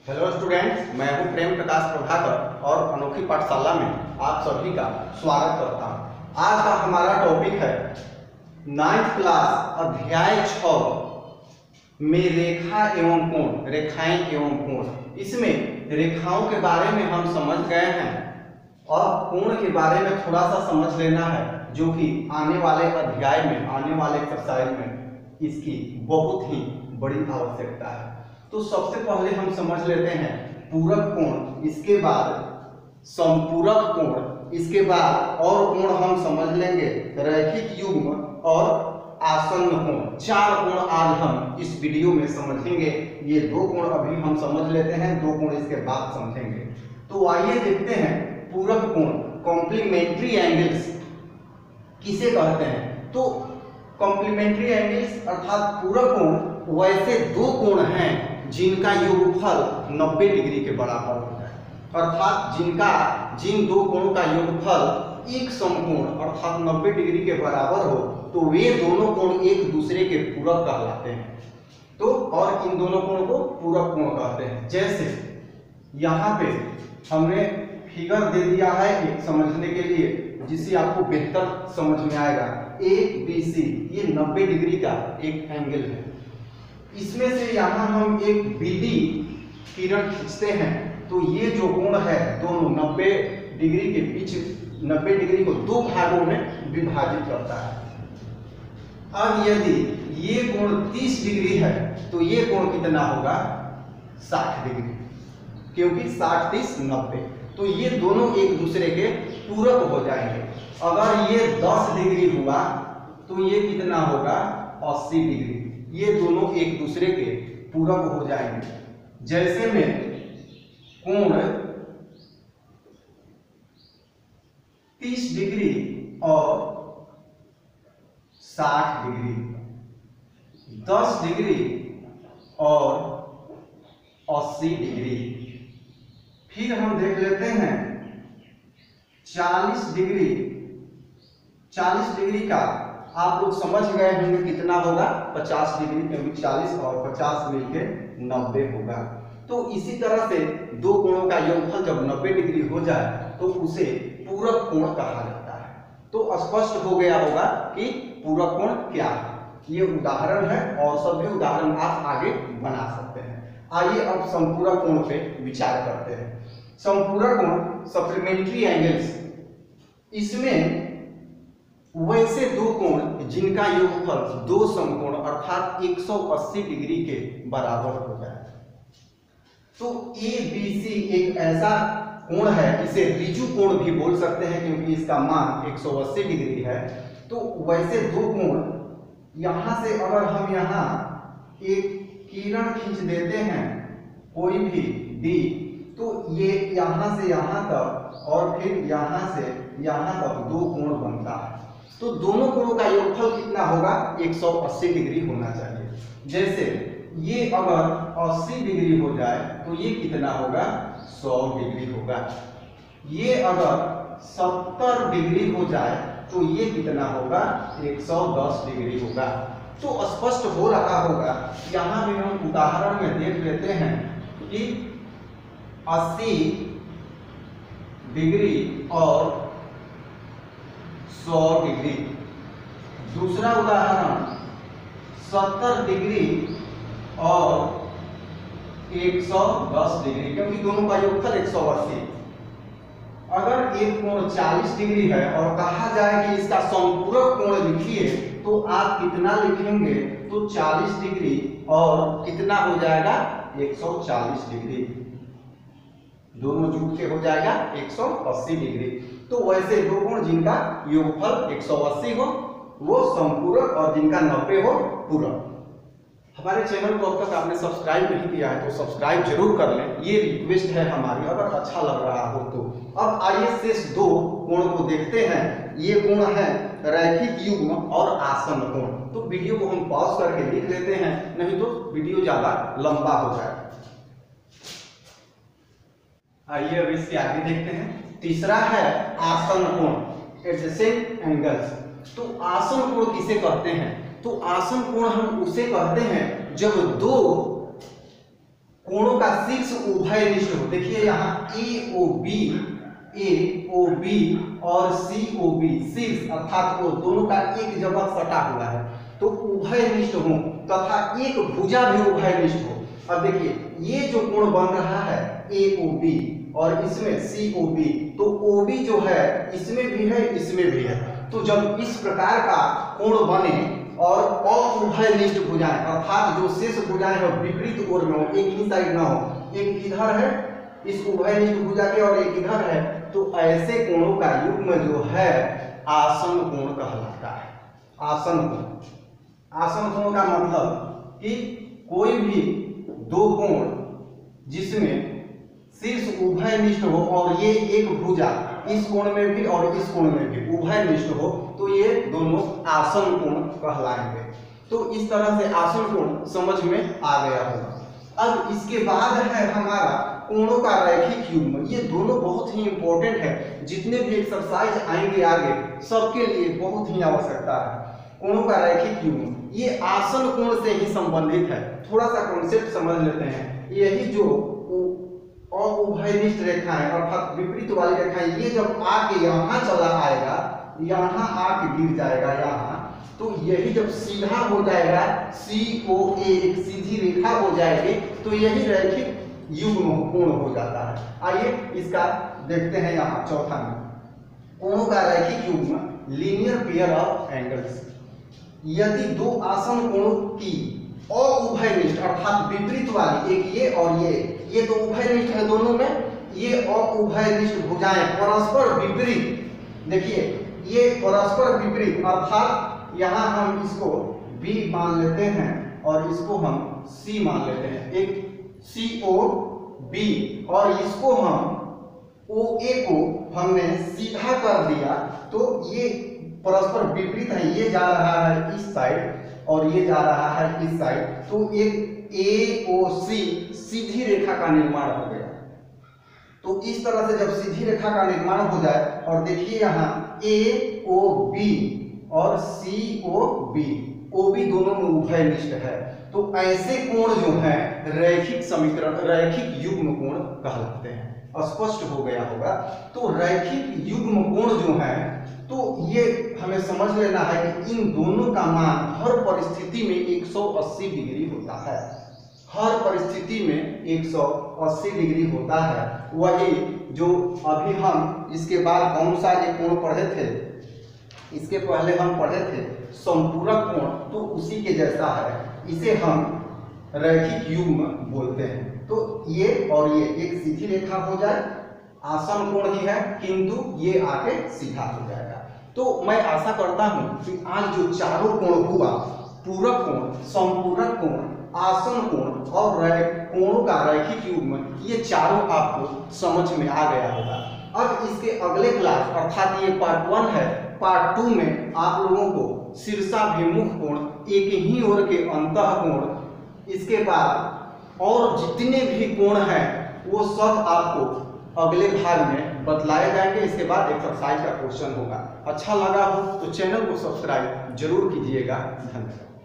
Hello students, मैं हूं प्रेम प्रकाश प्रभाकर और अनोखी पाठशाला में आप सभी का स्वागत करता हूं। आज का हमारा टॉपिक है 9th क्लास अध्याय 6 में रेखा एवं कोण, रेखाएं एवं कोण। इसमें रेखाओं के बारे में हम समझ गए हैं और कोण के बारे में थोड़ा सा समझ लेना है, जो कि आने वाले अध्याय में, आने वाले एक्सरसाइज में इसकी बहुत ही बड़ी आवश्यकता है। तो सबसे पहले हम समझ लेते हैं पूरक कोण, इसके बाद समपूरक कोण, इसके बाद और कोण हम समझ लेंगे रैखिक युग्म और आसन्न कोण। 4 कोण आज हम इस वीडियो में समझेंगे। ये 2 कोण अभी हम समझ लेते हैं, 2 कोण इसके बाद समझेंगे। तो आइए देखते हैं पूरक कोण, कॉम्प्लीमेंट्री एंगल्स किसे कहते हैं। तो कॉम्प्लीमेंट्री एंगल्स अर्थात पूरक कोण वैसे 2 कोण हैं जिनका योगफल 90 डिग्री के बराबर होता है, अर्थात जिन 2 कोणों का योगफल एक समकोण अर्थात 90 डिग्री के बराबर हो, तो वे दोनों कोण एक दूसरे के पूरक कहलाते हैं। तो और इन दोनों कोण को पूरक कोण कहते हैं। जैसे यहाँ पे हमने फिगर दे दिया है एक समझने के लिए, जिससे आपको बेहतर समझ में आएगा। ABC ये 90 डिग्री का एक एंगल है। इसमें से यहाँ हम एक BD किरण खींचते हैं, तो ये जो कोण है दोनों 90 डिग्री के बीच 90 डिग्री को 2 भागों में विभाजित करता है। अब यदि ये कोण 30 डिग्री है तो ये कोण कितना होगा? 60 डिग्री, क्योंकि 60 30 90, तो ये दोनों एक दूसरे के पूरक हो जाएंगे। अगर ये 10 डिग्री हुआ तो ये कितना होगा? 80 डिग्री। ये दोनों एक दूसरे के पूरक हो जाएंगे। जैसे में कोण 30 डिग्री और 60 डिग्री, 10 डिग्री और 80 डिग्री। फिर हम देख लेते हैं 40 डिग्री। 40 डिग्री का आप लोग समझ गए होंगे कितना होगा? 50 डिग्री, क्योंकि 40 और 50 मिलके 90 होगा। तो इसी तरह से 2 कोणों का योगफल जब 90 डिग्री हो जाए तो उसे पूरक कोण कहा जाता है। तो स्पष्ट हो गया होगा कि पूरक कोण क्या है। ये उदाहरण है और सभी उदाहरण आप आगे बना सकते हैं। आइए अब समपूरक कोण पे विचार करते हैं। समपूरक कोण सप्लीमेंट्री एंगल्स, इसमें वैसे 2 कोण जिनका योगफल 2 समकोण अर्थात 180 डिग्री के बराबर हो जाए। तो ABC एक ऐसा कोण है, इसे ऋजु कोण भी बोल सकते हैं क्योंकि इसका मान 180 डिग्री है। तो वैसे 2 कोण, यहां से अगर हम यहाँ एक किरण खींच देते हैं कोई भी D, तो ये यहां से यहां तक और फिर यहां से यहां तक 2 कोण बनता है। तो दोनों कोणों का योगफल कितना होगा? 180 डिग्री होना चाहिए। जैसे ये अगर 80 डिग्री हो जाए तो ये कितना होगा? 100 डिग्री होगा। ये अगर 70 डिग्री हो जाए तो ये कितना होगा? 110 डिग्री होगा। तो स्पष्ट हो रहा होगा। यहाँ भी हम उदाहरण में देख लेते हैं कि 80 डिग्री और 100 डिग्री। दूसरा उदाहरण 70 डिग्री और 110 डिग्री, क्योंकि दोनों का योगफल 180। अगर एक कोण 40 डिग्री है और कहा जाए कि इसका समपूरक कोण लिखिए, तो आप कितना लिखेंगे? तो 40 डिग्री और कितना हो जाएगा? 140 डिग्री। दोनों जुड़ के हो जाएगा 180 डिग्री। तो वैसे 2 कोण जिनका योगफल 180 हो वो समपूरक और जिनका 90 हो पूरक। हमारे चैनल को अब तक आपने सब्सक्राइब नहीं किया है तो सब्सक्राइब जरूर कर लें, ये रिक्वेस्ट है हमारी, अगर अच्छा लग रहा हो तो। अब आइए शेष 2 कोण को देखते हैं। ये कोण है रैखिक युग्म और आसन्न कोण। तो वीडियो को हम पॉज करके लिख लेते हैं, नहीं तो वीडियो ज्यादा लंबा हो जाए। आइए अब इसके आगे देखते हैं। तीसरा है आसन्न कोण, एडजेसेंट एंगल्स। तो आसन्न कोण किसे कहते हैं? तो आसन्न कोण हम उसे कहते हैं जब 2 कोणों का शीर्ष उभयनिष्ठ हो। देखिए यहाँ AOB और COB शीर्ष अर्थात वो दोनों का एक जगह सटा हुआ है तो उभयनिष्ठ हो तथा एक भुजा भी उभयनिष्ठ हो। अब देखिए ये जो कोण बन रहा है AOB और इसमें COB, तो OB जो है इसमें भी है इसमें भी है। तो जब इस प्रकार का कोण बने और अउभयनिष्ठ भुजाएं अर्थात जो शेष भुजाएं हो विपरीत ओर में हो, एक ही साइड ना हो, एक इधर है इस उभयनिष्ठ भुजा के और एक इधर है, तो ऐसे कोणों का युग्म जो है आसन कोण कहलाता है। आसन कोण, आसन कोण का मतलब कि कोई भी दो कोण जिसमें शीर्ष उभयनिष्ठ हो और ये एक भुजा इस कोण में भी और इस कोण में भी उभयनिष्ठ हो तो ये दोनों आसन कोण कहलाएंगे। तो इस तरह से आसन कोण समझ में आ गया होगा। अब इसके बाद है हमारा कोणों का रैखिक युग्म। ये दोनों बहुत ही इंपॉर्टेंट है, जितने भी एक्सरसाइज आएंगे आगे सबके लिए बहुत ही आवश्यकता है। कोणों का रैखिक युग्म ये आसन कोण से ही संबंधित है। थोड़ा सा कॉन्सेप्ट समझ लेते हैं। यही जो अउभयनिष्ठ रेखाएं अर्थात विपरीत वाली रेखाएं ये जब आके यहाँ चला आएगा, यहाँ आके गिर जाएगा यहाँ, तो यही जब सीधा हो जाएगा COA एक सीधी रेखा हो जाएगी तो यही रैखिक युग्म कोण हो जाता है। आइए इसका देखते हैं यहाँ चौथा में कोणों का रैखिक युग्म लीनियर पेयर ऑफ एंगल्स। यदि दो आसन कोणों की अउभयनिष्ठ अर्थात विपरीत वाली एक ये और ये तो उभयनिष्ठ है दोनों में, ये अउभयनिष्ठ भुजाएं परस्पर विपरीत, देखिए ये परस्पर विपरीत अर्थात यहाँ हम इसको B मान लेते हैं और इसको हम C मान लेते हैं, एक COB और इसको हम OA को हमने सीधा कर दिया तो ये परस्पर विपरीत है, ये जा रहा है इस साइड और ये जा रहा है इस साइड, तो एक AOC सीधी रेखा का निर्माण हो गया। तो इस तरह से जब सीधी रेखा का निर्माण हो जाए और देखिए यहाँ AOB और COB, OB दोनों में उभयनिष्ठ है, तो ऐसे कोण जो है रैखिक समीकरण रैखिक युग्म कोण कहलाते हैं। स्पष्ट हो गया होगा। तो रैखिक युग्म कोण जो है तो ये हमें समझ लेना है कि इन दोनों का मान हर परिस्थिति में 180 डिग्री होता है। हर परिस्थिति में 180 डिग्री होता है। वही जो अभी हम इसके बाद कौन सा एक कोण पढ़े थे, इसके पहले हम पढ़े थे संपूरक कोण, तो उसी के जैसा है। इसे हम रैखिक युग्म बोलते हैं। तो ये और ये एक सीधी रेखा हो जाए, आसन कोण ही है किंतु ये आके सीधा हो जाएगा। तो मैं आशा करता हूं कि आज जो चारों कोण हुआ, पूरक कोण, संपूरक कोण, आसन कोण और कोणों का रैखिक युग्म, ये चारों आपको समझ में आ गया होगा। अब इसके अगले क्लास अर्थात ये पार्ट 1 है, पार्ट 2 में आप लोगों को शीर्षाभिमुख कोण, एक ही ओर के अंतः कोण, इसके बाद और जितने भी कोण हैं वो सब आपको अगले भाग में बतलाए जाएंगे। इसके बाद एक्सरसाइज का क्वेश्चन होगा। अच्छा लगा हो तो चैनल को सब्सक्राइब जरूर कीजिएगा। धन्यवाद।